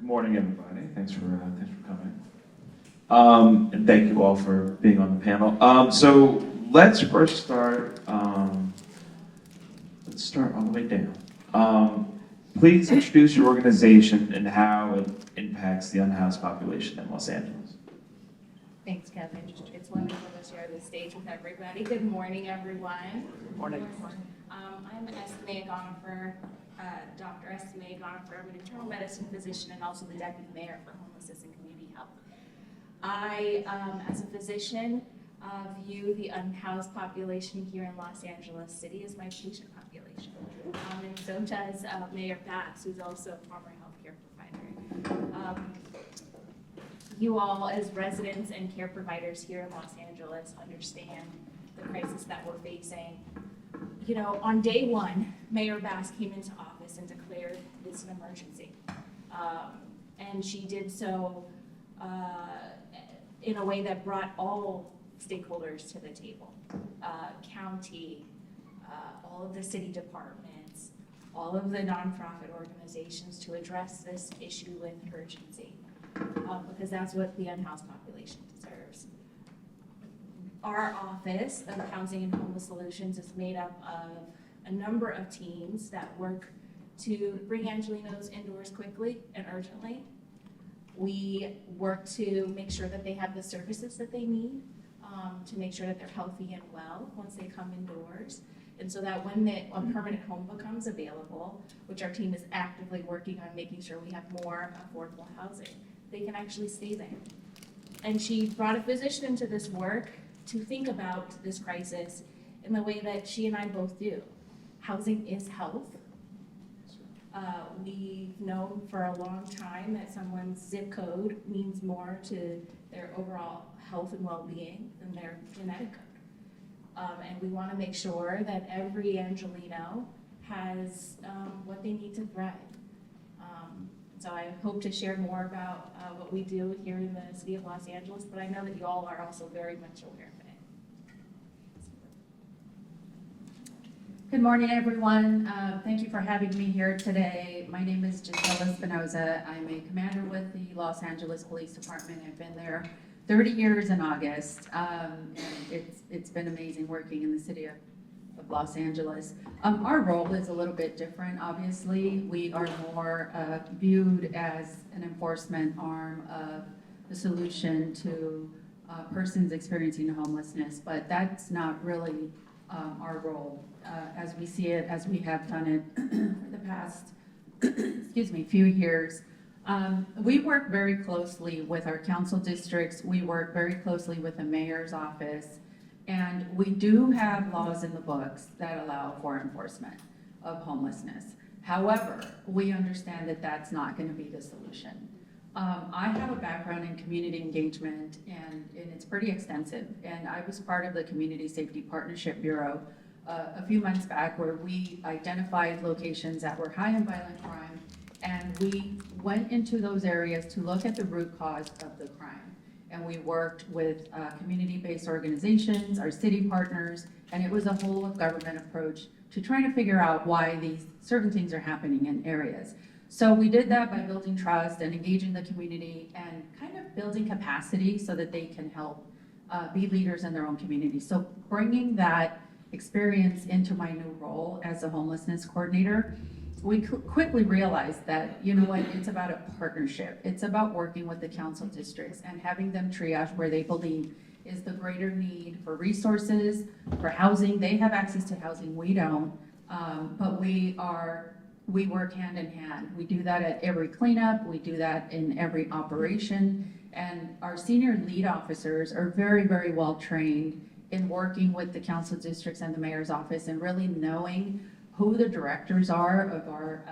Good morning, everybody. Thanks for coming. And thank you all for being on the panel. So let's first start. Let's start all the way down. Please introduce your organization and how it impacts the unhoused population in Los Angeles. Thanks, Kevin. It's wonderful to share the stage with everybody. Good morning, everyone. Good morning. I'm Esme Gonifer, Dr. Esme Gonifer. I'm an internal medicine physician and also the deputy mayor for homelessness and community health. I, as a physician, view the unhoused population here in Los Angeles City as my patient population. And so does Mayor Bass, who's also a former healthcare provider. You all, as residents and care providers here in Los Angeles, understand the crisis that we're facing. You know, on day one, Mayor Bass came into office and declared this an emergency. And she did so in a way that brought all stakeholders to the table. County, all of the city departments, all of the nonprofit organizations to address this issue with urgency. Because that's what the unhoused population deserves. Our Office of Housing and Homeless Solutions is made up of a number of teams that work to bring Angelenos indoors quickly and urgently. We work to make sure that they have the services that they need, to make sure that they're healthy and well once they come indoors. And so that when a permanent home becomes available, which our team is actively working on making sure we have more affordable housing, they can actually stay there. And she brought a physician into this work to think about this crisis in the way that she and I both do. Housing is health. We've known for a long time that someone's zip code means more to their overall health and well-being than their genetic code. And we want to make sure that every Angeleno has what they need to thrive. So I hope to share more about what we do here in the city of Los Angeles, but I know that you all are also very much aware of it. Good morning, everyone. Thank you for having me here today. My name is Gisela Espinoza. I'm a commander with the Los Angeles Police Department. I've been there 30 years in August, and it's been amazing working in the city of Los Angeles. Our role is a little bit different, obviously. We are more viewed as an enforcement arm of the solution to persons experiencing homelessness, but that's not really our role as we see it, as we have done it for the past few years. We work very closely with our council districts. We work very closely with the mayor's office. And we do have laws in the books that allow for enforcement of homelessness. However, we understand that that's not going to be the solution. I have a background in community engagement, and it's pretty extensive. And I was part of the Community Safety Partnership Bureau a few months back, where we identified locations that were high in violent crime, and we went into those areas to look at the root cause of the crime. And we worked with community-based organizations, our city partners, and it was a whole of government approach to trying to figure out why these certain things are happening in areas. So we did that by building trust and engaging the community and kind of building capacity so that they can help be leaders in their own community. So bringing that experience into my new role as a homelessness coordinator, we quickly realized that, you know what, it's about a partnership. It's about working with the council districts and having them triage where they believe is the greater need for resources, for housing. They have access to housing, we don't, but we work hand in hand. We do that at every cleanup, we do that in every operation, and our senior lead officers are very, very well trained in working with the council districts and the mayor's office and really knowing who the directors are of our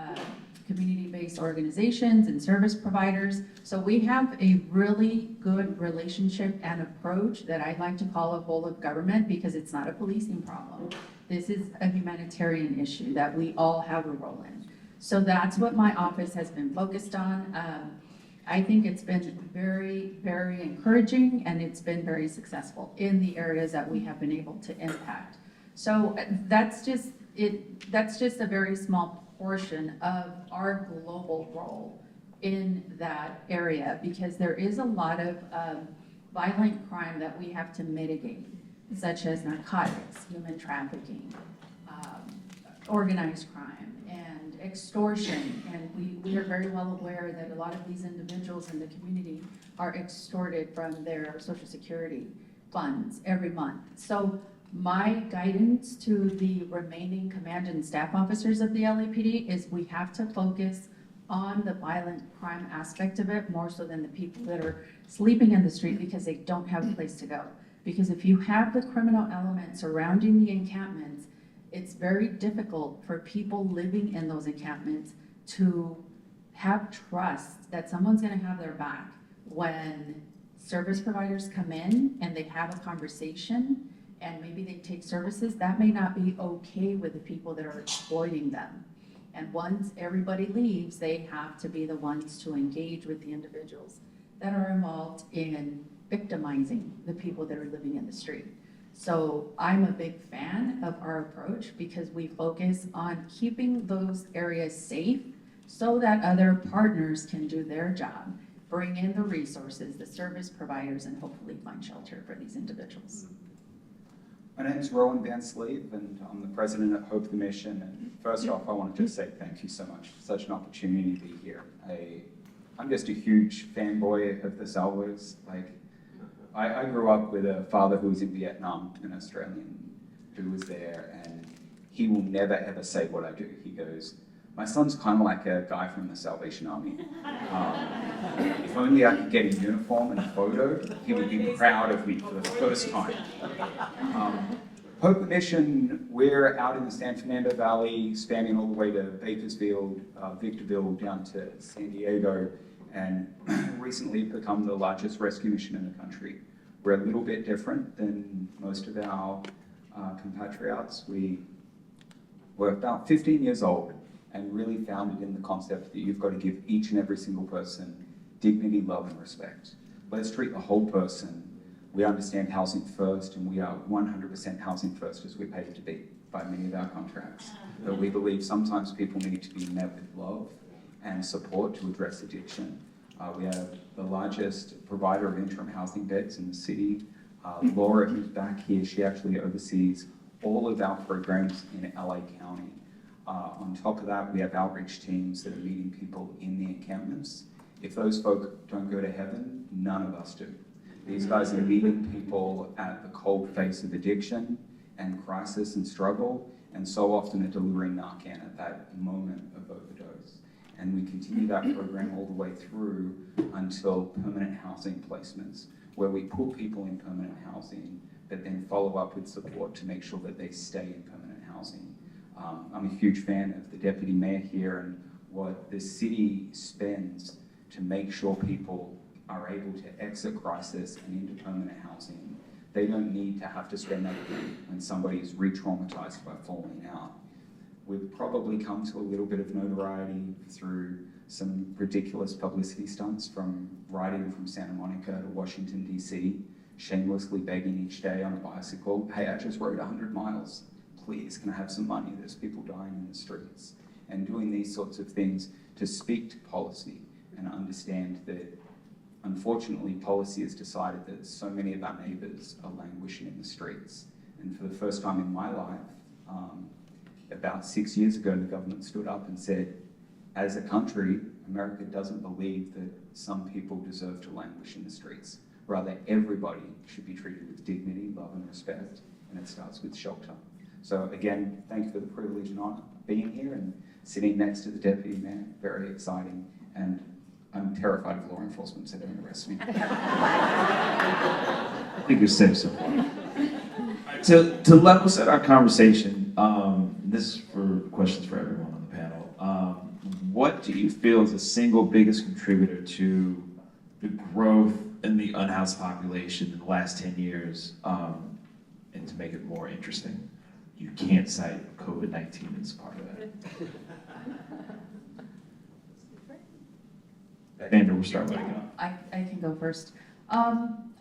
community-based organizations and service providers. So we have a really good relationship and approach that I like to call a whole of government, because it's not a policing problem. This is a humanitarian issue that we all have a role in. So that's what my office has been focused on. I think it's been very, very encouraging, and it's been very successful in the areas that we have been able to impact. So that's just a very small portion of our global role in that area, because there is a lot of violent crime that we have to mitigate, such as narcotics, human trafficking, organized crime, and extortion. And we are very well aware that a lot of these individuals in the community are extorted from their Social Security funds every month. So my guidance to the remaining command and staff officers of the LAPD is we have to focus on the violent crime aspect of it more so than the people that are sleeping in the street because they don't have a place to go. Because if you have the criminal element surrounding the encampments, it's very difficult for people living in those encampments to have trust that someone's gonna have their back when service providers come in and they have a conversation and maybe they take services. That may not be okay with the people that are exploiting them. And once everybody leaves, they have to be the ones to engage with the individuals that are involved in victimizing the people that are living in the street. So I'm a big fan of our approach because we focus on keeping those areas safe so that other partners can do their job, bring in the resources, the service providers, and hopefully find shelter for these individuals. My name is Rowan Van Sleeve, and I'm the president of Hope the Mission. And first off, I want to just say thank you so much for such an opportunity to be here. I'm just a huge fanboy of the Salvos. I grew up with a father who was in Vietnam, an Australian who was there, and he will never ever say what I do. He goes, "My son's kind of like a guy from the Salvation Army. If only I could get a uniform and a photo, he would be proud of me for the first time." Hope the Mission, we're out in the San Fernando Valley, spanning all the way to Bakersfield, Victorville, down to San Diego, and recently become the largest rescue mission in the country. We're a little bit different than most of our compatriots. We were about 15 years old and really founded in the concept that you've got to give each and every single person dignity, love, and respect. Let's treat the whole person. We understand housing first, and we are 100% housing first, as we're paid to be by many of our contracts. But we believe sometimes people need to be met with love and support to address addiction. We have the largest provider of interim housing beds in the city. Laura, who's back here, she actually oversees all of our programs in LA County. On top of that, we have outreach teams that are meeting people in the encampments. If those folk don't go to heaven, none of us do. These guys are meeting people at the cold face of addiction and crisis and struggle, and so often are delivering Narcan at that moment of overdose. And we continue that program all the way through until permanent housing placements, where we put people in permanent housing, but then follow up with support to make sure that they stay in permanent housing. I'm a huge fan of the deputy mayor here and what the city spends to make sure people are able to exit crisis and into permanent housing. They don't need to have to spend that money when somebody is re-traumatized by falling out. We've probably come to a little bit of notoriety through some ridiculous publicity stunts, from riding from Santa Monica to Washington, D.C., shamelessly begging each day on a bicycle, "Hey, I just rode 100 miles. Please, can I have some money? There's people dying in the streets." And doing these sorts of things to speak to policy and understand that, unfortunately, policy has decided that so many of our neighbours are languishing in the streets. And for the first time in my life, about 6 years ago, the government stood up and said, as a country, America doesn't believe that some people deserve to languish in the streets. Rather, everybody should be treated with dignity, love, and respect, and it starts with shelter. So again, thank you for the privilege and honour of being here and sitting next to the deputy mayor. Very exciting, and I'm terrified of law enforcement, so don't arrest me. I think you're safe so far. To level set our conversation, this is for questions for everyone on the panel. What do you feel is the single biggest contributor to the growth in the unhoused population in the last 10 years, and to make it more interesting? You can't cite COVID-19 as part of that. Andrew, we'll start with you. I can go first.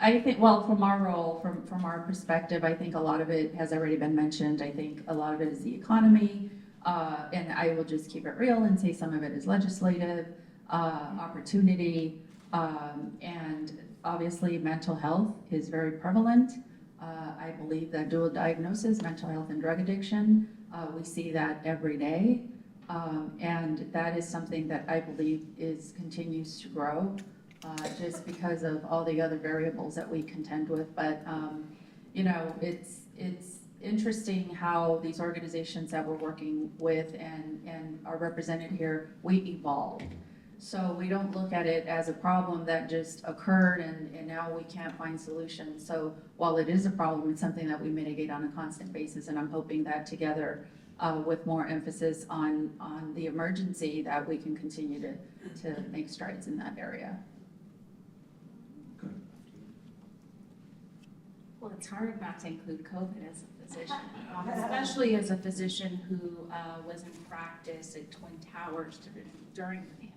I think, well, from our role, from our perspective, I think a lot of it has already been mentioned. I think a lot of it is the economy, and I will just keep it real and say some of it is legislative. opportunity, and obviously mental health is very prevalent. I believe that dual diagnosis, mental health and drug addiction, we see that every day. And that is something that I believe continues to grow, just because of all the other variables that we contend with. But, you know, it's interesting how these organizations that we're working with and are represented here, we evolve. So we don't look at it as a problem that just occurred and now we can't find solutions. So while it is a problem, it's something that we mitigate on a constant basis, and I'm hoping that together, with more emphasis on the emergency, that we can continue to make strides in that area. Well, it's hard not to include COVID as a physician, especially as a physician who was in practice at Twin Towers during the pandemic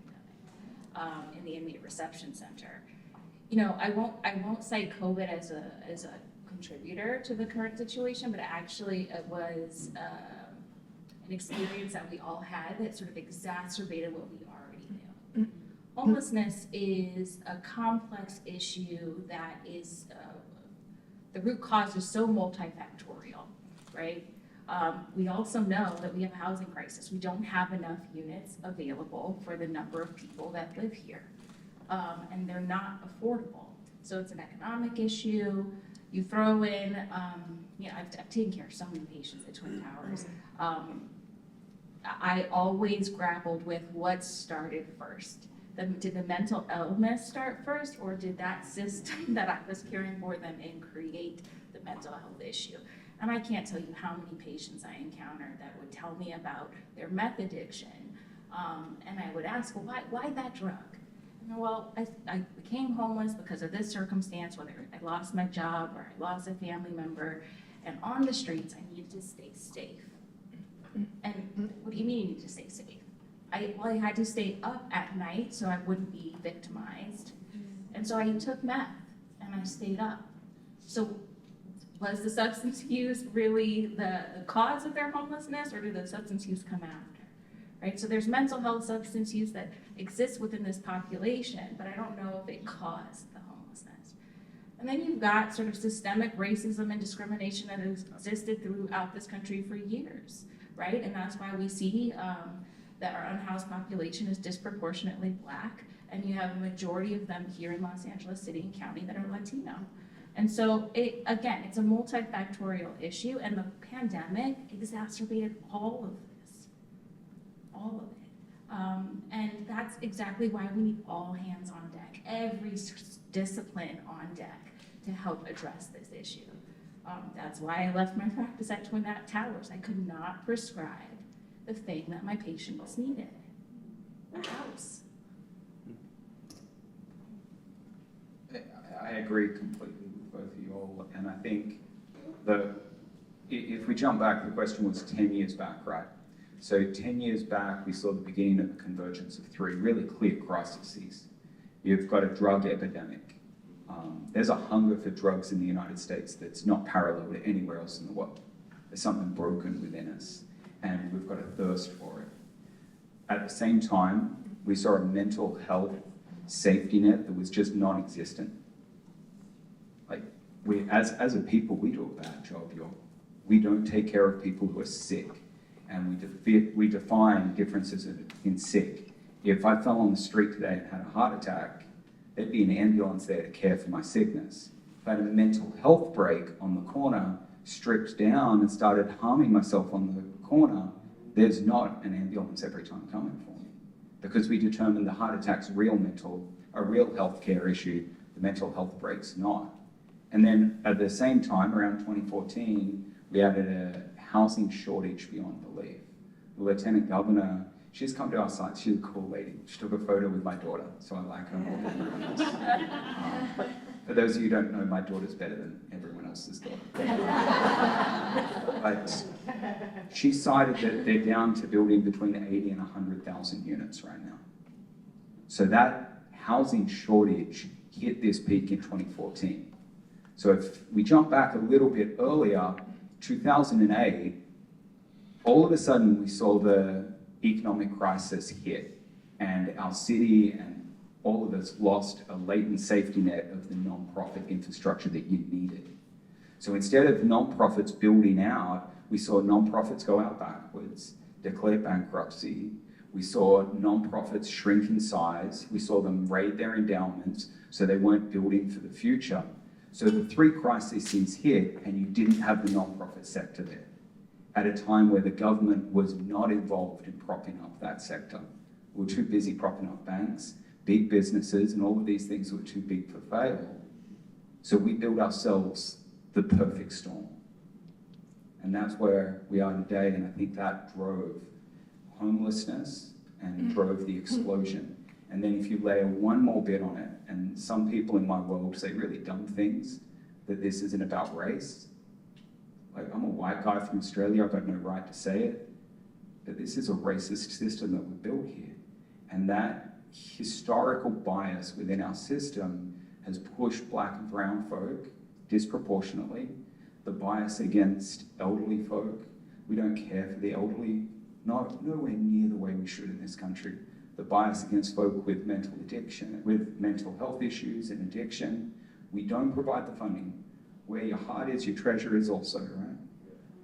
in the inmate reception center. You know, I won't cite COVID as a contributor to the current situation, but actually it was an experience that we all had that sort of exacerbated what we already knew. Homelessness is a complex issue that is, the root cause is so multifactorial, right? We also know that we have a housing crisis. We don't have enough units available for the number of people that live here. And they're not affordable. So it's an economic issue. You throw in, you know, I've taken care of so many patients at Twin Towers. I always grappled with what started first. Did the mental illness start first, or did that system that I was caring for them in create the mental health issue? And I can't tell you how many patients I encountered that would tell me about their meth addiction. And I would ask, well, why that drug? And well, I became homeless because of this circumstance, whether I lost my job or I lost a family member, and on the streets, I needed to stay safe. And what do you mean you need to stay safe? I had to stay up at night so I wouldn't be victimized. And so I took meth and I stayed up. So was the substance use really the cause of their homelessness, or did the substance use come after? Right? So there's mental health substance use that exists within this population, but I don't know if it caused the homelessness. And then you've got sort of systemic racism and discrimination that has existed throughout this country for years, right? And that's why we see that our unhoused population is disproportionately Black, and you have a majority of them here in Los Angeles City and County that are Latino. And so, again, it's a multifactorial issue, and the pandemic exacerbated all of this, all of it. And that's exactly why we need all hands on deck, every discipline on deck to help address this issue. That's why I left my practice at Twin Towers. I could not prescribe the thing that my patients needed, a house. I agree completely with both of you all, and I think if we jump back, the question was 10 years back, right? So 10 years back, we saw the beginning of a convergence of three really clear crises. You've got a drug epidemic. There's a hunger for drugs in the United States that's not parallel to anywhere else in the world. There's something broken within us, and we've got a thirst for it. At the same time, we saw a mental health safety net that was just non-existent. Like, as a people, we do a bad job, y'all. We don't take care of people who are sick, and we define differences in sick. If I fell on the street today and had a heart attack, there'd be an ambulance there to care for my sickness. If I had a mental health break on the corner, stripped down and started harming myself on the corner, there's not an ambulance every time coming for me, because we determined the heart attack's a real healthcare issue, the mental health break's not. And then at the same time, around 2014, we added a housing shortage beyond belief. The Lieutenant Governor, she's come to our site, she's a cool lady. She took a photo with my daughter, so I like her more than everyone else. For those of you who don't know, my daughter's better than everyone else's daughter. But she cited that they're down to building between 80 and 100,000 units right now. So that housing shortage hit this peak in 2014. So if we jump back a little bit earlier, 2008, all of a sudden we saw the economic crisis hit, And our city and all of us lost a latent safety net of the non-profit infrastructure that you needed. So instead of non-profits building out, we saw non-profits go out backwards, declare bankruptcy. We saw non-profits shrink in size. We saw them raid their endowments, so they weren't building for the future. So the three crises hit, and you didn't have the non-profit sector there at a time where the government was not involved in propping up that sector. We were too busy propping up banks, big businesses, and all of these things were too big for fail. So we built ourselves the perfect storm. And that's where we are today, and I think that drove homelessness and drove the explosion. And then if you layer one more bit on it, and some people in my world say really dumb things, that this isn't about race. Like, I'm a white guy from Australia, I've got no right to say it, but this is a racist system that we built here. And that historical bias within our system has pushed black and brown folk disproportionately. The bias against elderly folk, we don't care for the elderly, nowhere near the way we should in this country. The bias against folk with mental addiction, with mental health issues and addiction, we don't provide the funding. Where your heart is, your treasure is also, right?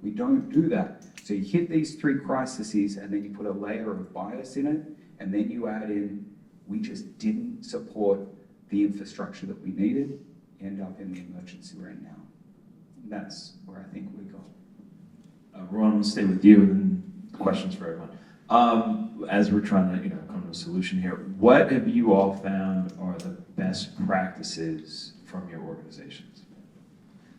We don't do that. So you hit these three crises and then you put a layer of bias in it, and then you add in, we just didn't support the infrastructure that we needed, end up in the emergency we're in now. And that's where I think we go. Ron, we'll stay with you, and then questions for everyone. As we're trying to, come to a solution here, what have you all found are the best practices from your organizations?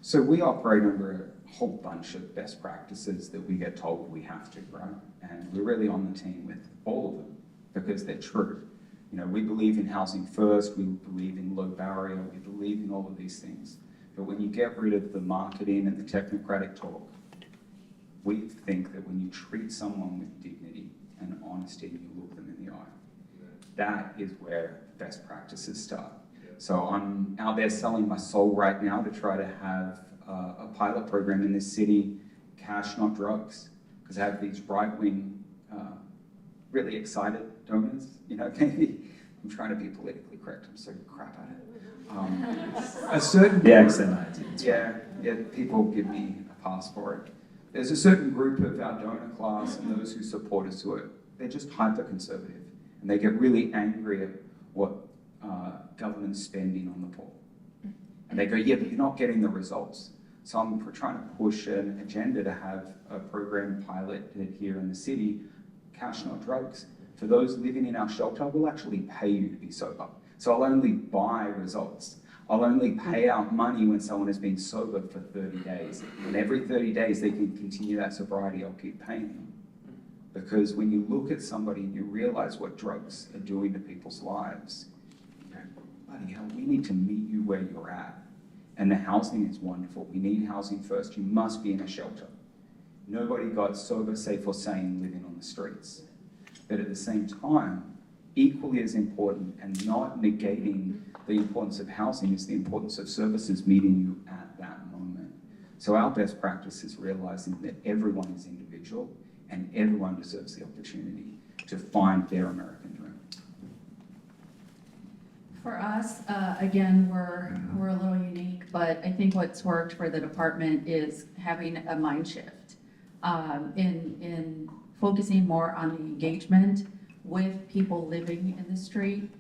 So we operate under a whole bunch of best practices that we get told we have to, right? And we're really on the team with all of them because they're true. We believe in housing first, we believe in low barrier, we believe in all of these things. But when you get rid of the marketing and the technocratic talk, we think that when you treat someone with dignity and honesty and you look them in the eye, that is where best practices start. So I'm out there selling my soul right now to try to have a pilot program in this city, cash, not drugs, because I have these right-wing, really excited donors, maybe I'm trying to be politically correct, I'm so crap at it. A certain people give me a pass for it. There's a certain group of our donor class and those who support us who are, they're just hyper-conservative, and they get really angry at what government's spending on the poor. And they go, yeah, but you're not getting the results. So I'm trying to push an agenda to have a program piloted here in the city, cash not drugs. For those living in our shelter, we'll actually pay you to be sober. So I'll only buy results. I'll only pay out money when someone has been sober for 30 days. And every 30 days they can continue that sobriety, I'll keep paying them. Because when you look at somebody and you realize what drugs are doing to people's lives, you go, bloody hell, we need to meet you where you're at. And the housing is wonderful. We need housing first. You must be in a shelter. Nobody got sober, safe, or sane living on the streets. But at the same time, equally as important and not negating the importance of housing is the importance of services meeting you at that moment. So our best practice is realizing that everyone is individual and everyone deserves the opportunity to find their American dream. For us, again, we're a little unique, but I think what's worked for the department is having a mind shift in focusing more on the engagement with people living in the street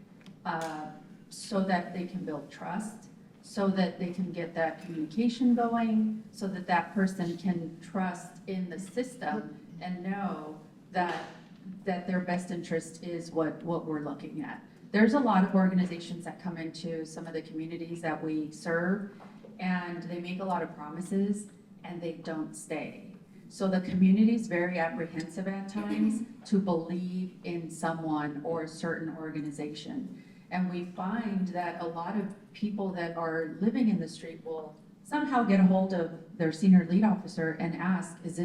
so that they can build trust, so that they can get that communication going, so that that person can trust in the system and know that their best interest is what we're looking at. There's a lot of organizations that come into some of the communities that we serve, and they make a lot of promises and they don't stay. So the community is very apprehensive at times to believe in someone or a certain organization. And we find that a lot of people that are living in the street will somehow get a hold of their senior lead officer and ask, is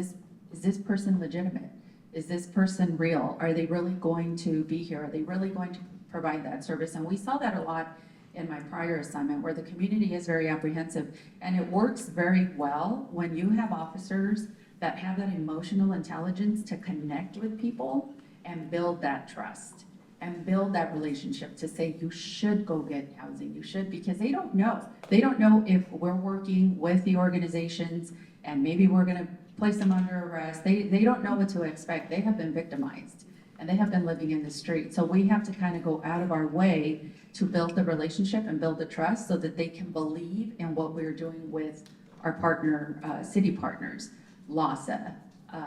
this person legitimate? Is this person real? Are they really going to be here? Are they really going to provide that service? And we saw that a lot in my prior assignment, where the community is very apprehensive. And it works very well when you have officers that have that emotional intelligence to connect with people and build that trust. and build that relationship to say, you should go get housing, you should, because they don't know. They don't know if we're working with the organizations and maybe we're gonna place them under arrest. They don't know what to expect. They have been victimized and they have been living in the street. So we have to kind of go out of our way to build the relationship and build the trust so that they can believe in what we're doing with our partner, city partners, LASA,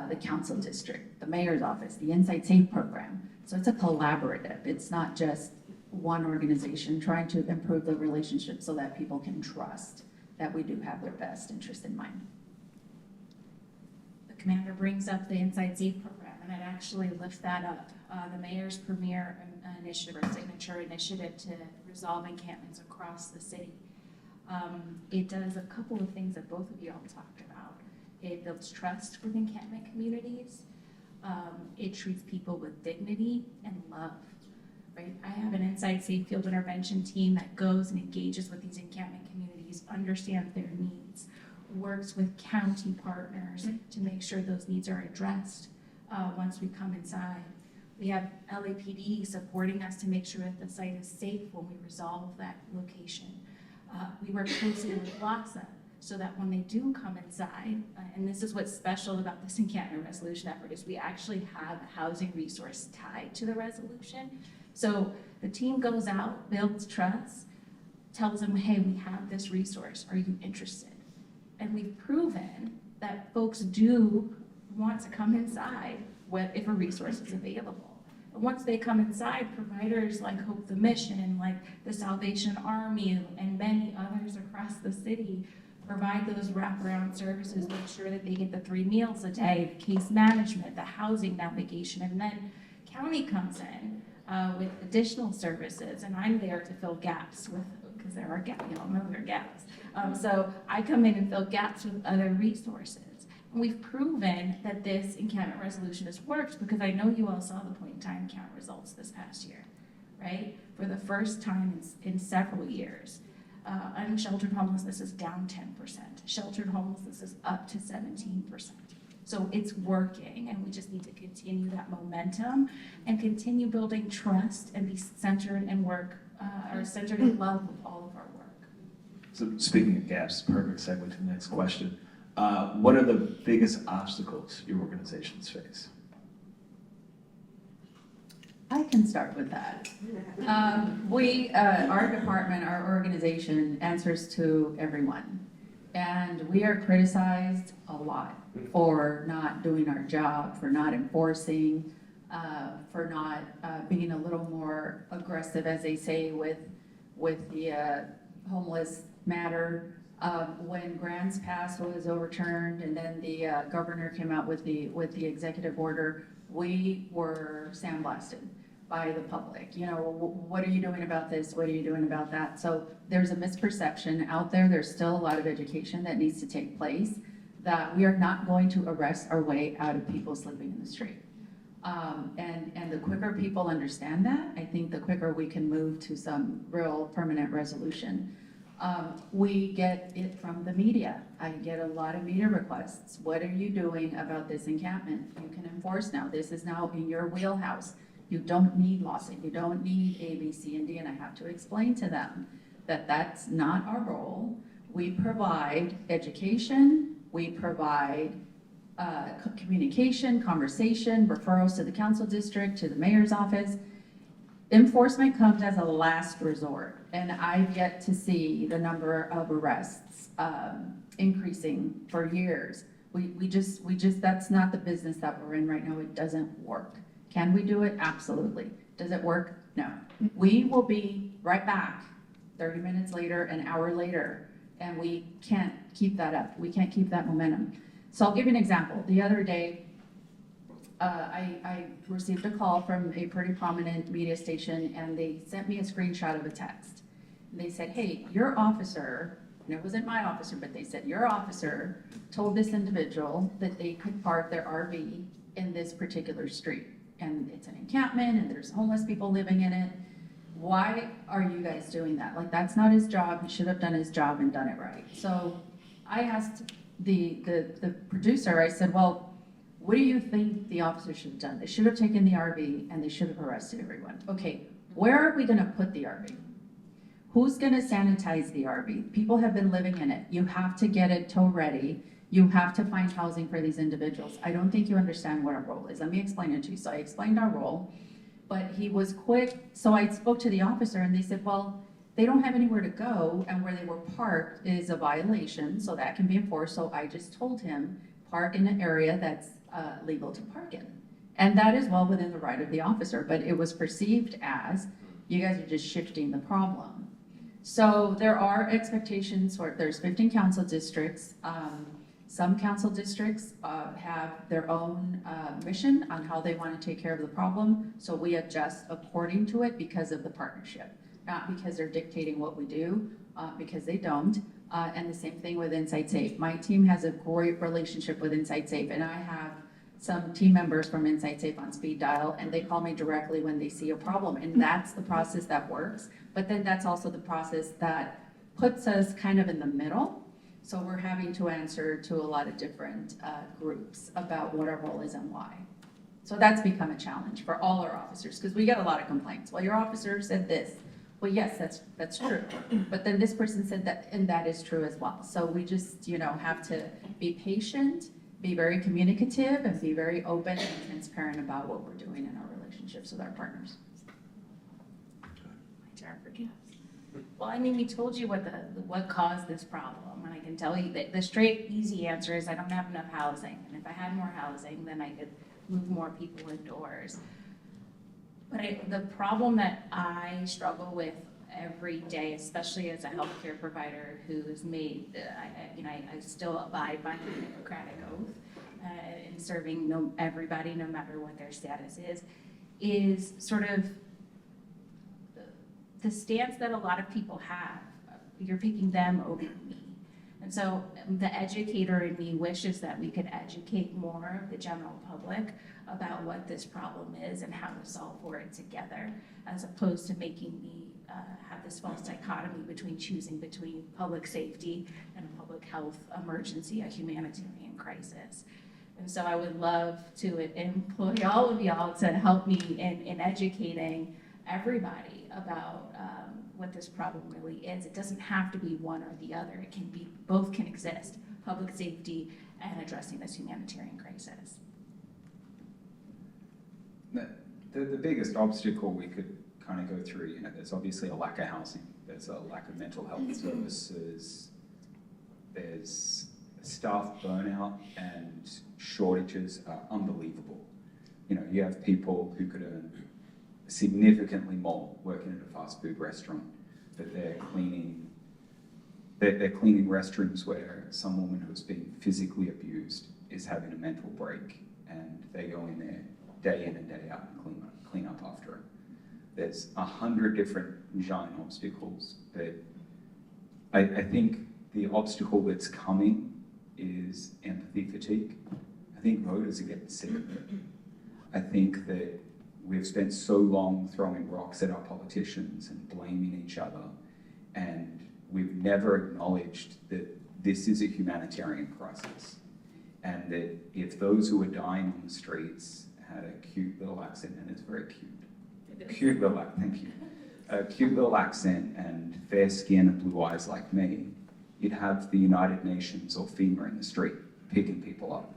the council district, the mayor's office, the Inside Safe program. So it's a collaborative. It's not just one organization trying to improve the relationship so that people can trust that we do have their best interest in mind. The commander brings up the Inside Safe program, and I'd actually lift that up. The mayor's premier initiative or signature initiative to resolve encampments across the city. It does a couple of things that both of you all talked about. It builds trust with encampment communities. It treats people with dignity and love, right? I have an Inside Safe field intervention team that goes and engages with these encampment communities, understands their needs, works with county partners to make sure those needs are addressed once we come inside. We have LAPD supporting us to make sure that the site is safe when we resolve that location. We work closely with LASA so that when they do come inside, and this is what's special about this encampment resolution effort, is we actually have a housing resource tied to the resolution. So the team goes out, builds trust, tells them, hey, we have this resource, are you interested? And we've proven that folks do want to come inside if a resource is available. And once they come inside, providers like Hope the Mission, like the Salvation Army, and many others across the city provide those wraparound services, make sure that they get the 3 meals a day, the case management, the housing navigation, and then county comes in with additional services, and I'm there to fill gaps with, because there are gaps, you all know there are gaps. So I come in and fill gaps with other resources. And we've proven that this encampment resolution has worked because I know you all saw the point in time count results this past year, right? For the first time in several years. Unsheltered homelessness is down 10%. Sheltered homelessness is up to 17%. So it's working, and we just need to continue that momentum and continue building trust and be centered and centered in love with all of our work. So speaking of gaps, perfect segue to the next question. What are the biggest obstacles your organizations face? I can start with that. Our department, our organization answers to everyone. And we are criticized a lot for not doing our job, for not enforcing, for not being a little more aggressive, as they say, with the homeless matter. When Grants Pass was overturned and then the governor came out with the executive order, we were sandblasted by the public. You know, what are you doing about this? What are you doing about that? So there's a misperception out there. There's still a lot of education that needs to take place, that we are not going to arrest our way out of people sleeping in the street. And the quicker people understand that, I think the quicker we can move to some real permanent resolution. We get it from the media. I get a lot of media requests. What are you doing about this encampment? You can enforce now. This is now in your wheelhouse. You don't need LAWSA. You don't need A, B, C, and D. And I have to explain to them that that's not our role. We provide education. We provide communication, conversation, referrals to the council district, to the mayor's office. Enforcement comes as a last resort, and I've yet to see the number of arrests increasing for years. We just, that's not the business that we're in right now. It doesn't work. Can we do it? Absolutely. Does it work? No. We will be right back 30 minutes later, an hour later, and we can't keep that up. We can't keep that momentum. So I'll give you an example. The other day, I received a call from a pretty prominent media station, and they sent me a screenshot of a text. And they said, hey, your officer, and it wasn't my officer, but they said, your officer told this individual that they could park their RV in this particular street. And it's an encampment, and there's homeless people living in it. Why are you guys doing that? Like, that's not his job. He should have done his job and done it right. So I asked the producer, I said, well, what do you think the officers should have done? They should have taken the RV and they should have arrested everyone. Okay, where are we gonna put the RV? Who's gonna sanitize the RV? People have been living in it. You have to get it tow ready. You have to find housing for these individuals. I don't think you understand what our role is. Let me explain it to you. So I explained our role, but he was quick. So I spoke to the officer and they said, well, they don't have anywhere to go and where they were parked is a violation, so that can be enforced. So I just told him, park in an area that's legal to park in. And that is well within the right of the officer, but it was perceived as, you guys are just shifting the problem. So there are expectations for, there's 15 council districts. Some council districts have their own mission on how they want to take care of the problem. So we adjust according to it because of the partnership, not because they're dictating what we do, because they don't. And the same thing with Inside Safe. My team has a great relationship with Inside Safe, and I have some team members from Inside Safe on speed dial, and they call me directly when they see a problem. And that's the process that works. But then that's also the process that puts us kind of in the middle. So we're having to answer to a lot of different groups about what our role is and why. So that's become a challenge for all our officers, because we get a lot of complaints. Well, your officer said this. Well, yes, that's true. But then this person said that, and that is true as well. So we just, have to be patient, be very communicative, and be very open and transparent about what we're doing in our relationships with our partners. My turn for gifts. Well, I mean, we told you what caused this problem, and I can tell you that the straight, easy answer is I don't have enough housing. And if I had more housing, then I could move more people indoors. But the problem that I struggle with every day, especially as a healthcare provider who is made, I still abide by the Hippocratic oath in serving everybody, no matter what their status is sort of the stance that a lot of people have. You're picking them over me. And so the educator in me wishes that we could educate more of the general public about what this problem is and how to solve for it together, as opposed to making me have this false dichotomy between choosing between public safety and a public health emergency, a humanitarian crisis. And so I would love to employ all of y'all to help me in educating everybody about what this problem really is. It doesn't have to be one or the other. It can be, both can exist, public safety and addressing this humanitarian crisis. The biggest obstacle we could kind of go through, there's obviously a lack of housing, there's a lack of mental health services, there's staff burnout and shortages are unbelievable. You have people who could earn significantly more working at a fast food restaurant, but they're cleaning restrooms where some woman who's been physically abused is having a mental break, and they go in there day in and day out and clean up after her. There's 100 different giant obstacles, but I think the obstacle that's coming is empathy fatigue. I think voters are getting sick of it. I think that we've spent so long throwing rocks at our politicians and blaming each other, and we've never acknowledged that this is a humanitarian crisis, and that if those who are dying on the streets had a cute little accent, and it's very cute, cute little accent, thank you, a cute little accent and fair skin and blue eyes like me, you'd have the United Nations or FEMA in the street picking people up.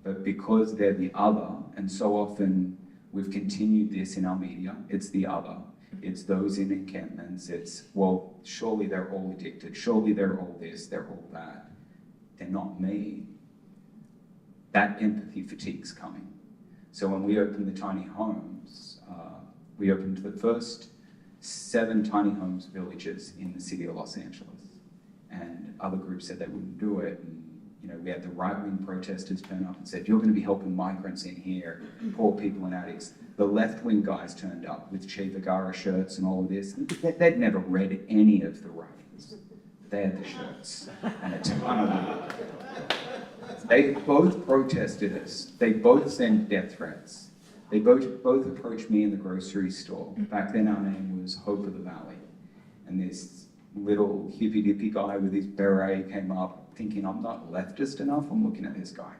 But because they're the other, and so often we've continued this in our media, it's the other, it's those in encampments, it's, well, surely they're all addicted, surely they're all this, they're all that. They're not me. That empathy fatigue's coming. So when we opened the tiny homes, we opened the first 7 tiny homes villages in the city of Los Angeles. And other groups said they wouldn't do it. And, we had the right-wing protesters turn up and said, you're going to be helping migrants in here, poor people and addicts. The left-wing guys turned up with Che Guevara shirts and all of this. They'd never read any of the writings. They had the shirts and a ton of them. They both protested us. They both sent death threats. They both approached me in the grocery store. Back then our name was Hope of the Valley. And this little hippy-dippy guy with his beret came up thinking I'm not leftist enough. I'm looking at this guy.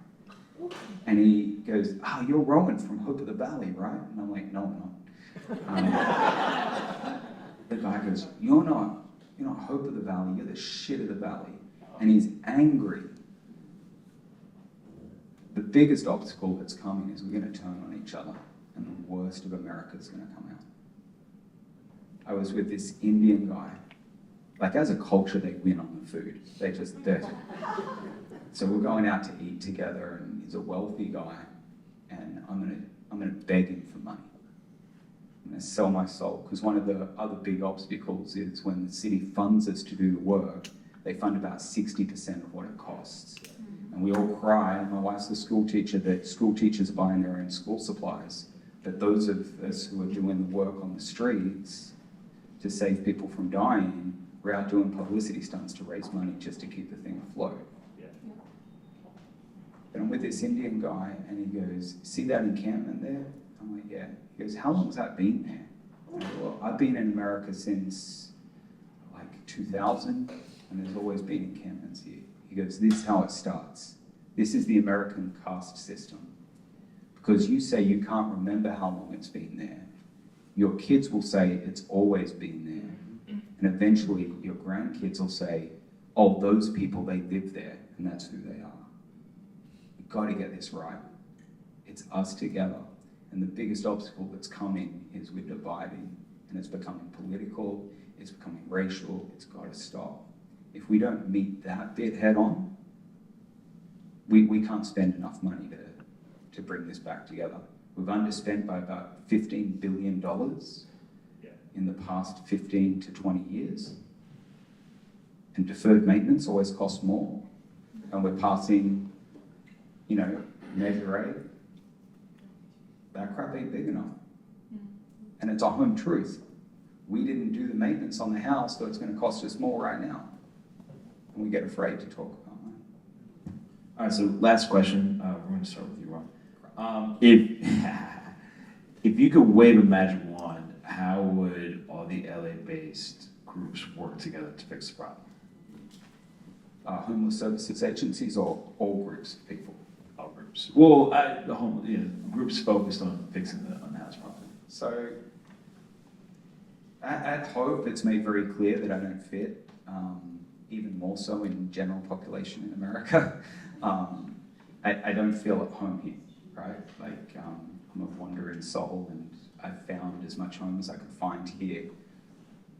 And he goes, "Oh, you're Rowan from Hope of the Valley, right?" And I'm like, "No, I'm not." The guy goes, you're not Hope of the Valley, you're the shit of the valley." And he's angry. The biggest obstacle that's coming is we're going to turn on each other, and the worst of America is going to come out. I was with this Indian guy. Like, as a culture, they win on the food. So we're going out to eat together, and he's a wealthy guy, and I'm gonna beg him for money. I'm gonna sell my soul, because one of the other big obstacles is when the city funds us to do the work, they fund about 60% of what it costs. And we all cry, and my wife's a school teacher, that school teachers are buying their own school supplies. But those of us who are doing the work on the streets to save people from dying, we're out doing publicity stunts to raise money just to keep the thing afloat. But I'm with this Indian guy, and he goes, "See that encampment there?" I'm like, "Yeah." He goes, "How long's that been there?" I go, "Well, I've been in America since like 2000, and there's always been encampments here." He goes, "This is how it starts. This is the American caste system. Because you say you can't remember how long it's been there, your kids will say it's always been there. And eventually your grandkids will say, oh, those people, they live there, and that's who they are. You've got to get this right. It's us together. And the biggest obstacle that's coming is we're dividing, and it's becoming political, it's becoming racial, it's got to stop. If we don't meet that bit head on, we can't spend enough money to bring this back together. We've underspent by about $15 billion in the past 15 to 20 years. And deferred maintenance always costs more. And we're passing, Measure A. That crap ain't big enough. And it's a home truth. We didn't do the maintenance on the house, so it's going to cost us more right now. And we get afraid to talk about money. All right, so last question. We're going to start with you, Ron. If you could wave a magic wand, how would all the LA-based groups work together to fix the problem? Homeless services agencies or all groups of people? All groups. Well, groups focused on fixing the unhoused problem. So, at Hope, it's made very clear that I don't fit, even more so in general population in America. I don't feel at home here, right? Like, I'm a wandering soul, and I've found as much home as I could find here.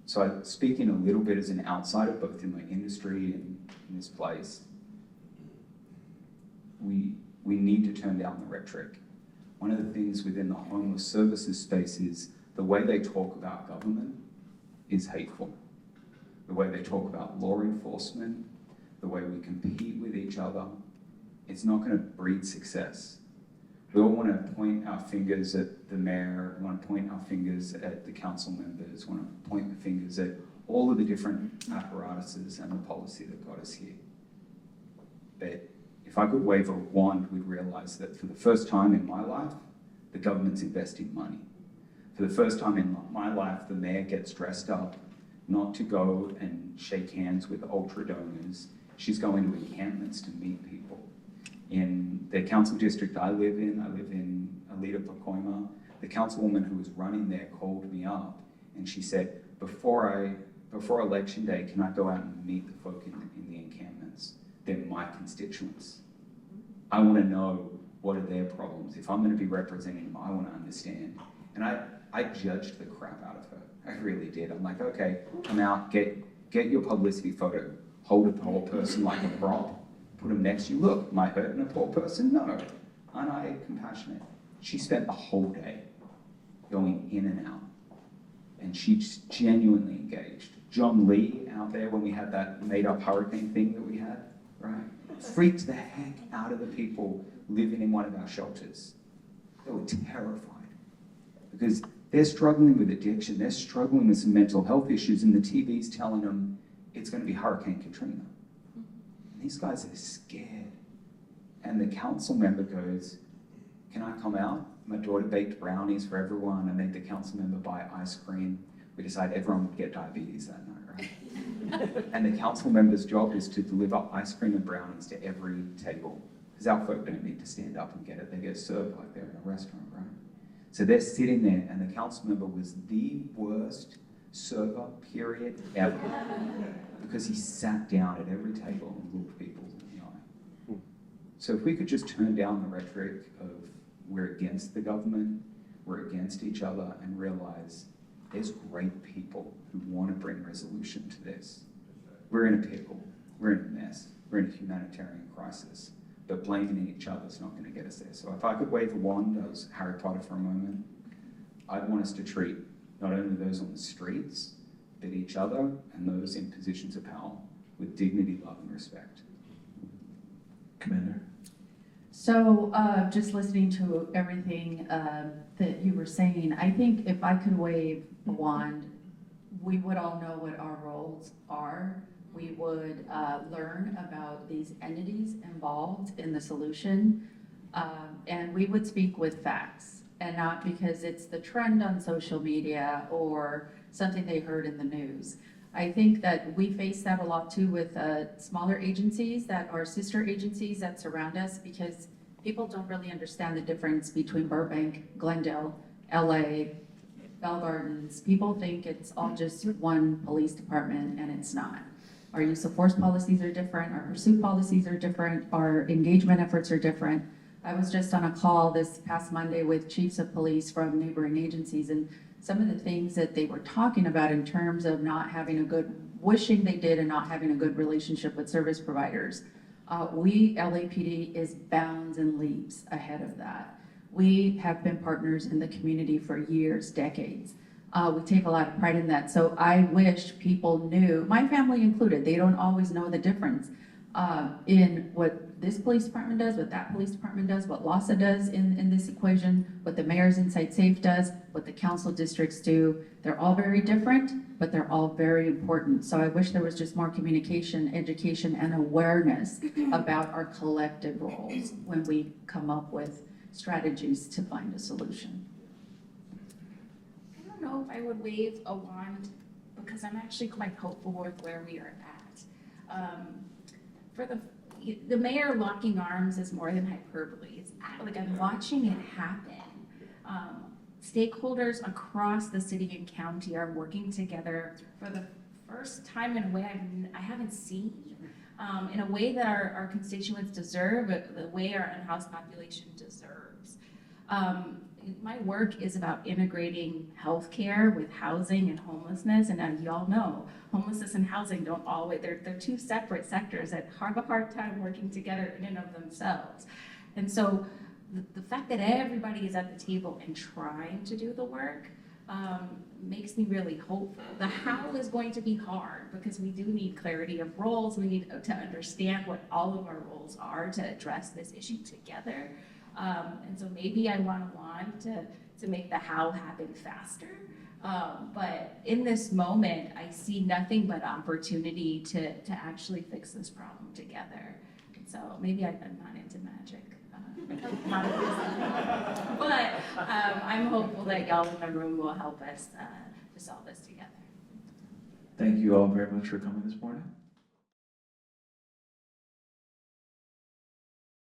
So I speak in a little bit as an outsider, both in my industry and in this place. We need to turn down the rhetoric. One of the things within the homeless services space is the way they talk about government is hateful. The way they talk about law enforcement, the way we compete with each other, it's not going to breed success. We all want to point our fingers at the mayor, we want to point our fingers at the council members, we want to point the fingers at all of the different apparatuses and the policy that got us here. But if I could wave a wand, we'd realize that for the first time in my life, the government's investing money. For the first time in my life, the mayor gets dressed up not to go and shake hands with ultra donors. She's going to encampments to meet people. In the council district I live in Alita Pacoima, the councilwoman who was running there called me up and she said, before election day, can I go out and meet the folk in the encampments? They're my constituents. I want to know what are their problems. If I'm going to be representing them, I want to understand. And I judged the crap out of her. I really did. I'm like, okay, come out, get your publicity photo, hold a poor person like a prop, put them next to you. Look, am I hurting a poor person? No. Aren't I compassionate? She spent the whole day going in and out, and she's genuinely engaged. John Lee out there, when we had that made-up hurricane thing that we had, right? Freaked the heck out of the people living in one of our shelters. They were terrified because they're struggling with addiction, they're struggling with some mental health issues, and the TV's telling them it's going to be Hurricane Katrina. And these guys are scared. And the council member goes, can I come out? My daughter baked brownies for everyone. I made the council member buy ice cream. We decided everyone would get diabetes that night, right? And the council member's job is to deliver ice cream and brownies to every table. Because our folk don't need to stand up and get it. They get served like they're in a restaurant, right? So they're sitting there, and the council member was the worst server, period, ever. Because he sat down at every table and looked people in the eye. So if we could just turn down the rhetoric of we're against the government, we're against each other, and realize there's great people who want to bring resolution to this. We're in a pickle, we're in a mess, we're in a humanitarian crisis, but blaming each other is not going to get us there. So if I could wave a wand as Harry Potter for a moment, I'd want us to treat not only those on the streets, but each other and those in positions of power with dignity, love, and respect. Commander? So just listening to everything that you were saying, I think if I could wave a wand, we would all know what our roles are. We would learn about these entities involved in the solution, and we would speak with facts, and not because it's the trend on social media or something they heard in the news. I think that we face that a lot too with smaller agencies that are sister agencies that surround us, because people don't really understand the difference between Burbank, Glendale, LA, Bell Gardens. People think it's all just one police department, and it's not. Our use of force policies are different, our pursuit policies are different, our engagement efforts are different. I was just on a call this past Monday with chiefs of police from neighboring agencies, and some of the things that they were talking about in terms of not having a good, wishing they did, and not having a good relationship with service providers. LAPD is bounds and leaps ahead of that. We have been partners in the community for years, decades. We take a lot of pride in that. So I wish people knew, my family included, they don't always know the difference in what this police department does, what that police department does, what LASA does in this equation, what the mayor's Insight Safe does, what the council districts do. They're all very different, but they're all very important. So I wish there was just more communication, education, and awareness about our collective roles when we come up with strategies to find a solution. I don't know if I would wave a wand, because I'm actually quite hopeful with where we are at. For the mayor locking arms is more than hyperbole. It's like I'm watching it happen. Stakeholders across the city and county are working together for the first time in a way I haven't seen, in a way that our constituents deserve, the way our unhoused population deserves. My work is about integrating healthcare with housing and homelessness, and as y'all know, homelessness and housing don't always, they're two separate sectors that have a hard time working together in and of themselves. And so the fact that everybody is at the table and trying to do the work makes me really hopeful. The how is going to be hard, because we do need clarity of roles. We need to understand what all of our roles are to address this issue together. And so maybe I want a wand to make the how happen faster. But in this moment, I see nothing but opportunity to actually fix this problem together. And so maybe I'm not into magic. But I'm hopeful that y'all in the room will help us to solve this together. Thank you all very much for coming this morning.